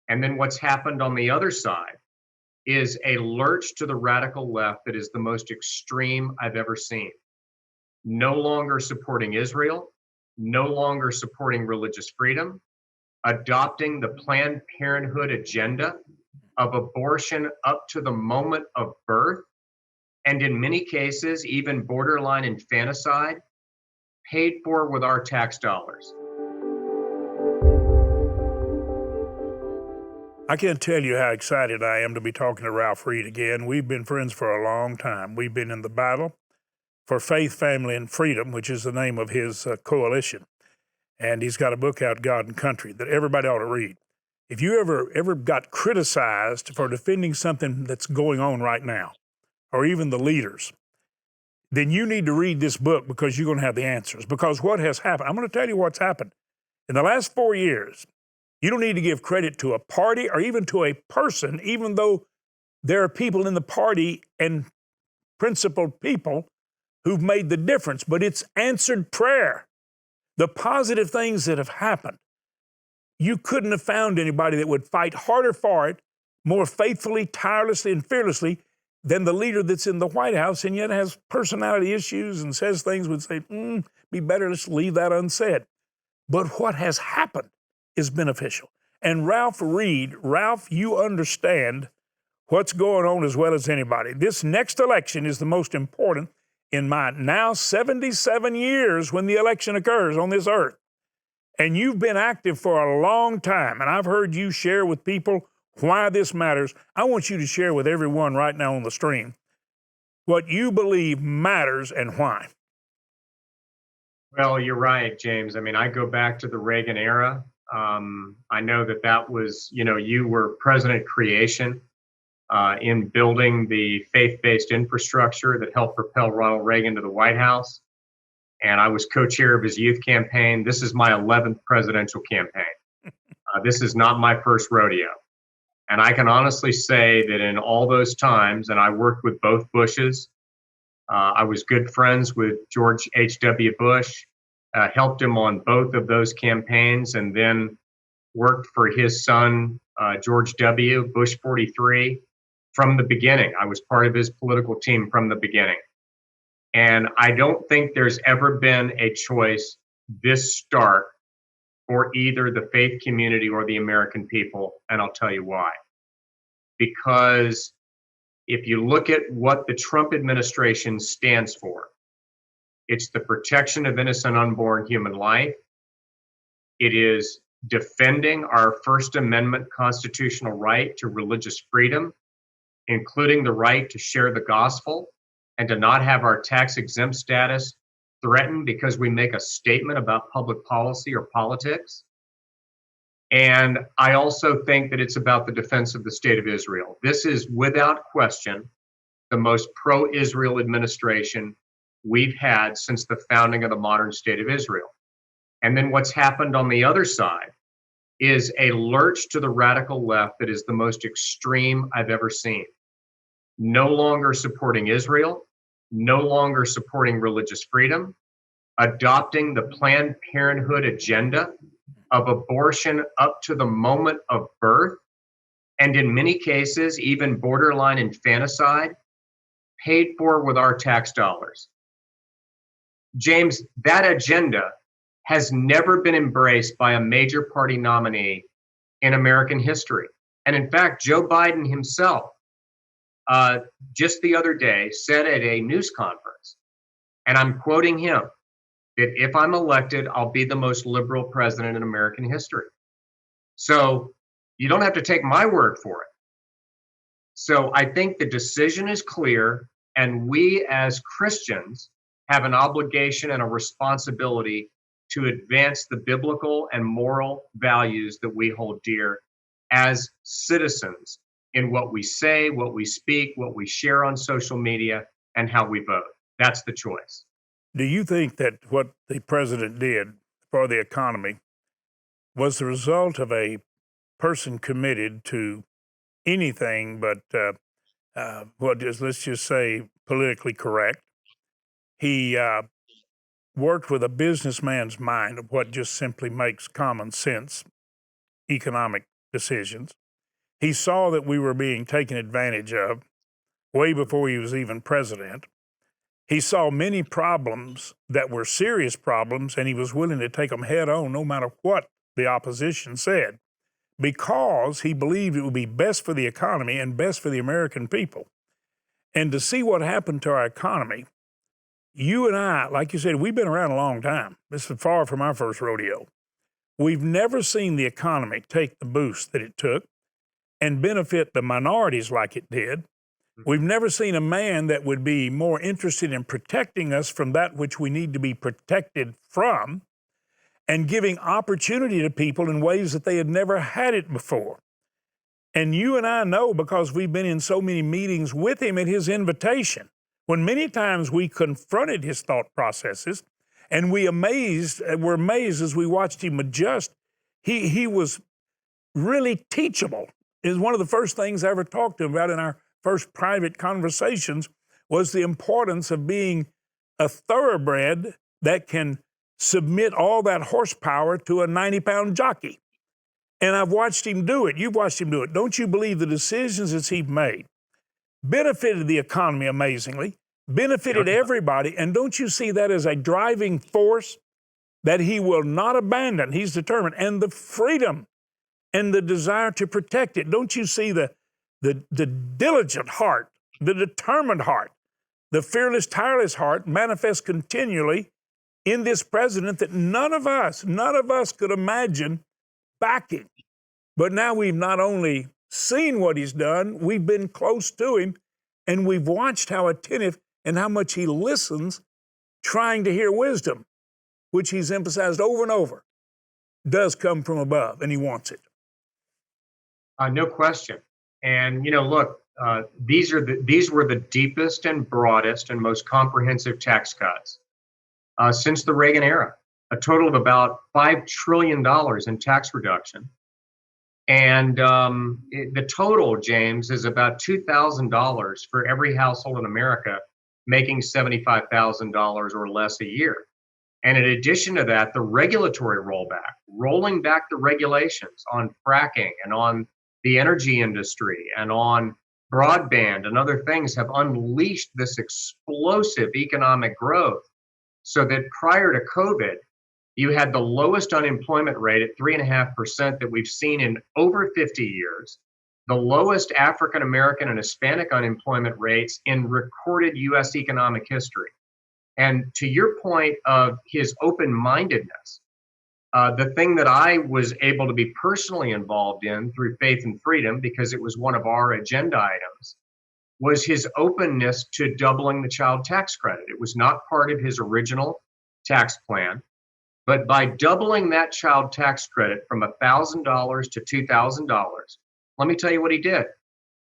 And then what's happened on the other side is a lurch to the radical left that is the most extreme I've ever seen. No longer supporting Israel, no longer supporting religious freedom, adopting the Planned Parenthood agenda of abortion up to the moment of birth, and in many cases, even borderline infanticide, paid for with our tax dollars. I can't tell you how excited I am to be talking to Ralph Reed again. We've been friends for a long time. We've been in the battle for faith, family, and freedom, which is the name of his coalition. And he's got a book out, God and Country, that everybody ought to read. If you ever got criticized for defending something that's going on right now, or even the leaders, then you need to read this book because you're going to have the answers. Because what has happened, I'm going to tell you what's happened. In the last 4 years, you don't need to give credit to a party or even to a person, even though there are people in the party and principled people who've made the difference, but it's answered prayer. The positive things that have happened, you couldn't have found anybody that would fight harder for it, more faithfully, tirelessly, and fearlessly than the leader that's in the White House and yet has personality issues and says things would say, be better, let's leave that unsaid. But what has happened is beneficial. And Ralph Reed, Ralph, you understand what's going on as well as anybody. This next election is the most important in my now 77 years when the election occurs on this earth. And you've been active for a long time, and I've heard you share with people why this matters. I want you to share with everyone right now on the stream what you believe matters and why. Well, you're right, James. I mean, I go back to the Reagan era. I know that was, you were President Creation in building the faith-based infrastructure that helped propel Ronald Reagan to the White House. And I was co-chair of his youth campaign. This is my 11th presidential campaign. This is not my first rodeo. And I can honestly say that in all those times, and I worked with both Bushes, I was good friends with George H.W. Bush, helped him on both of those campaigns, and then worked for his son, George W., Bush 43, from the beginning. I was part of his political team from the beginning. And I don't think there's ever been a choice this stark for either the faith community or the American people, and I'll tell you why. Because if you look at what the Trump administration stands for, it's the protection of innocent unborn human life. It is defending our First Amendment constitutional right to religious freedom, including the right to share the gospel and to not have our tax-exempt status threatened because we make a statement about public policy or politics. And I also think that it's about the defense of the state of Israel. This is, without question, the most pro-Israel administration we've had since the founding of the modern state of Israel. And then what's happened on the other side is a lurch to the radical left that is the most extreme I've ever seen. No longer supporting Israel, no longer supporting religious freedom, adopting the Planned Parenthood agenda of abortion up to the moment of birth, and in many cases, even borderline infanticide, paid for with our tax dollars. James, that agenda has never been embraced by a major party nominee in American history. And in fact, Joe Biden himself, just the other day, said at a news conference, and I'm quoting him, that if I'm elected, I'll be the most liberal president in American history. So you don't have to take my word for it. So I think the decision is clear, and we as Christians have an obligation and a responsibility to advance the biblical and moral values that we hold dear as citizens in what we say, what we speak, what we share on social media, and how we vote. That's the choice. Do you think that what the president did for the economy was the result of a person committed to anything but let's just say, politically correct? He worked with a businessman's mind of what just simply makes common sense economic decisions. He saw that we were being taken advantage of way before he was even president. He saw many problems that were serious problems, and he was willing to take them head on no matter what the opposition said, because he believed it would be best for the economy and best for the American people. And to see what happened to our economy, you and I, like you said, we've been around a long time. This is far from our first rodeo. We've never seen the economy take the boost that it took and benefit the minorities like it did. We've never seen a man that would be more interested in protecting us from that which we need to be protected from and giving opportunity to people in ways that they had never had it before. And you and I know, because we've been in so many meetings with him at his invitation, when many times we confronted his thought processes and were amazed as we watched him adjust. He was really teachable. Is one of the first things I ever talked to him about in our first private conversations was the importance of being a thoroughbred that can submit all that horsepower to a 90-pound jockey. And I've watched him do it. You've watched him do it. Don't you believe the decisions that he's made benefited the economy amazingly, benefited everybody, and don't you see that as a driving force that he will not abandon? He's determined. And the freedom and the desire to protect it. Don't you see the diligent heart, the determined heart, the fearless, tireless heart manifest continually in this president that none of us could imagine backing. But now we've not only seen what he's done, we've been close to him, and we've watched how attentive and how much he listens, trying to hear wisdom, which he's emphasized over and over, does come from above, and he wants it. No question. And look, these were the deepest and broadest and most comprehensive tax cuts since the Reagan era. A total of about $5 trillion in tax reduction. And the total, James, is about $2,000 for every household in America making $75,000 or less a year. And in addition to that, the regulatory rollback, rolling back the regulations on fracking and on the energy industry and on broadband and other things have unleashed this explosive economic growth, so that prior to COVID, you had the lowest unemployment rate at 3.5% that we've seen in over 50 years, the lowest African American and Hispanic unemployment rates in recorded U.S. economic history. And to your point of his open-mindedness, the thing that I was able to be personally involved in through Faith and Freedom, because it was one of our agenda items, was his openness to doubling the child tax credit. It was not part of his original tax plan. But by doubling that child tax credit from $1,000 to $2,000, let me tell you what he did.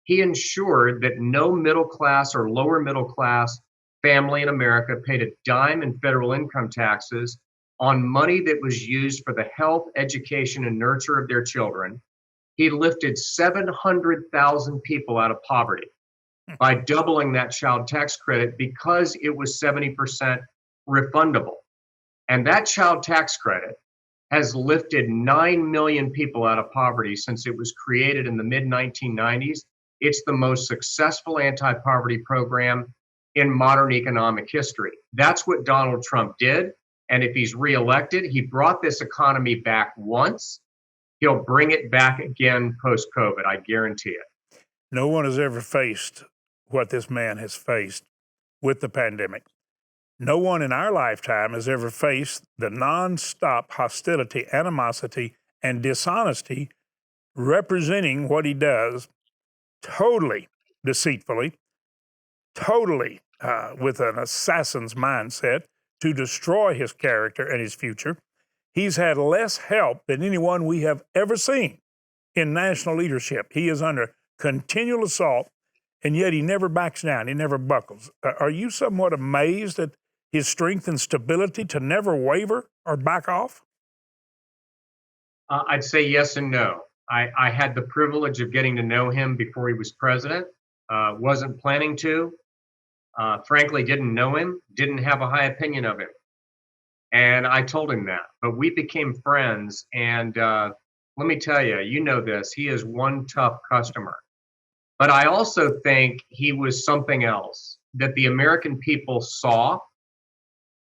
He ensured that no middle class or lower middle class family in America paid a dime in federal income taxes on money that was used for the health, education, and nurture of their children. He lifted 700,000 people out of poverty by doubling that child tax credit because it was 70% refundable. And that child tax credit has lifted 9 million people out of poverty since it was created in the mid-1990s. It's the most successful anti-poverty program in modern economic history. That's what Donald Trump did. And if he's reelected, he brought this economy back once. He'll bring it back again post-COVID, I guarantee it. No one has ever faced what this man has faced with the pandemic. No one in our lifetime has ever faced the nonstop hostility, animosity, and dishonesty representing what he does, totally deceitfully, totally with an assassin's mindset to destroy his character and his future. He's had less help than anyone we have ever seen in national leadership. He is under continual assault, and yet he never backs down. He never buckles. Are you somewhat amazed at his strength and stability to never waver or back off? I'd say yes and no. I had the privilege of getting to know him before he was president. Wasn't planning to. Frankly, didn't know him, didn't have a high opinion of him. And I told him that. But we became friends. And let me tell you, you know this, he is one tough customer. But I also think he was something else that the American people saw,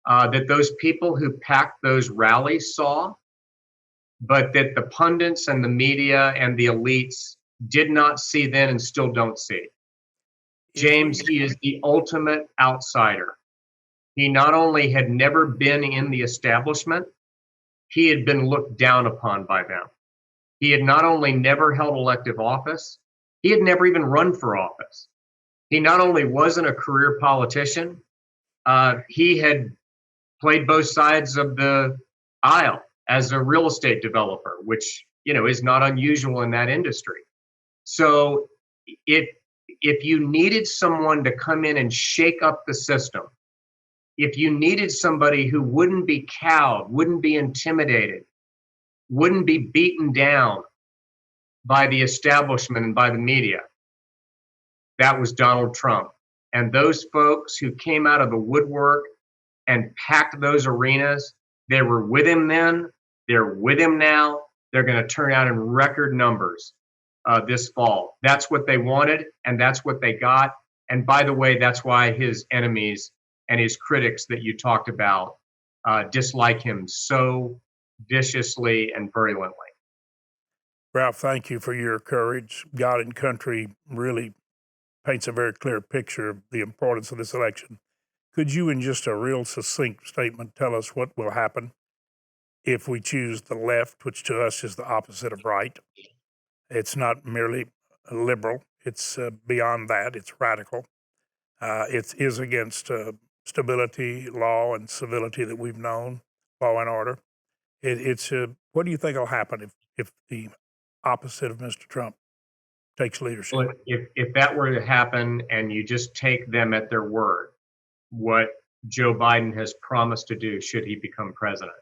that those people who packed those rallies saw, but that the pundits and the media and the elites did not see then and still don't see. If James, we he is the ultimate outsider. He not only had never been in the establishment, he had been looked down upon by them. He had not only never held elective office, he had never even run for office. He not only wasn't a career politician, he had played both sides of the aisle as a real estate developer, which is not unusual in that industry. So if if you needed someone to come in and shake up the system, if you needed somebody who wouldn't be cowed, wouldn't be intimidated, wouldn't be beaten down by the establishment and by the media, that was Donald Trump. And those folks who came out of the woodwork and packed those arenas, they were with him then, they're with him now, they're going to turn out in record numbers this fall. That's what they wanted, and that's what they got. And by the way, that's why his enemies and his critics that you talked about dislike him so viciously and virulently. Ralph, thank you for your courage. God and country really paints a very clear picture of the importance of this election. Could you, in just a real succinct statement, tell us what will happen if we choose the left, which to us is the opposite of right? It's not merely liberal, it's beyond that, it's radical. It is against stability, law, and civility that we've known, law and order. It's what do you think will happen if the opposite of Mr. Trump takes leadership? Well, if that were to happen and you just take them at their word, what Joe Biden has promised to do should he become president,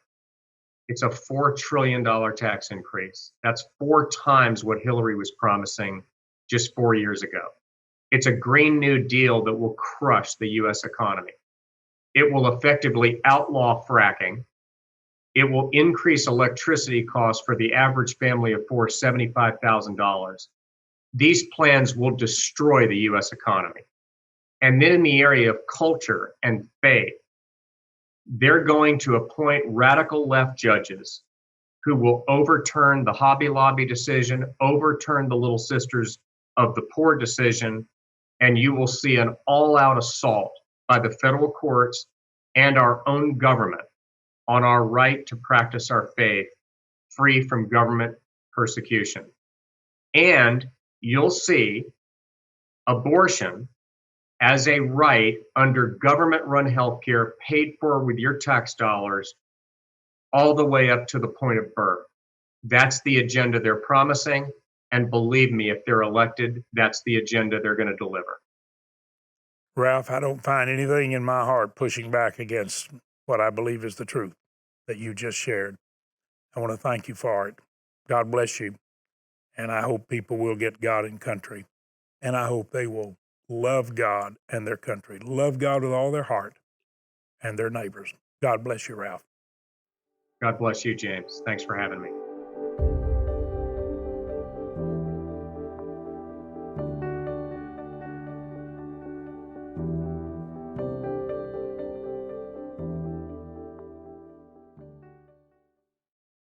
it's a $4 trillion tax increase. That's 4 times what Hillary was promising just 4 years ago. It's a Green New Deal that will crush the US economy. It will effectively outlaw fracking. It will increase electricity costs for the average family of 4, $75,000. These plans will destroy the US economy. And then in the area of culture and faith, they're going to appoint radical left judges who will overturn the Hobby Lobby decision, overturn the Little Sisters of the Poor decision, and you will see an all-out assault by the federal courts and our own government on our right to practice our faith free from government persecution. And you'll see abortion as a right under government-run healthcare paid for with your tax dollars all the way up to the point of birth. That's the agenda they're promising. And believe me, if they're elected, that's the agenda they're going to deliver. Ralph, I don't find anything in my heart pushing back against what I believe is the truth that you just shared. I want to thank you for it. God bless you. And I hope people will get God and country. And I hope they will love God and their country, love God with all their heart and their neighbors. God bless you, Ralph. God bless you, James. Thanks for having me.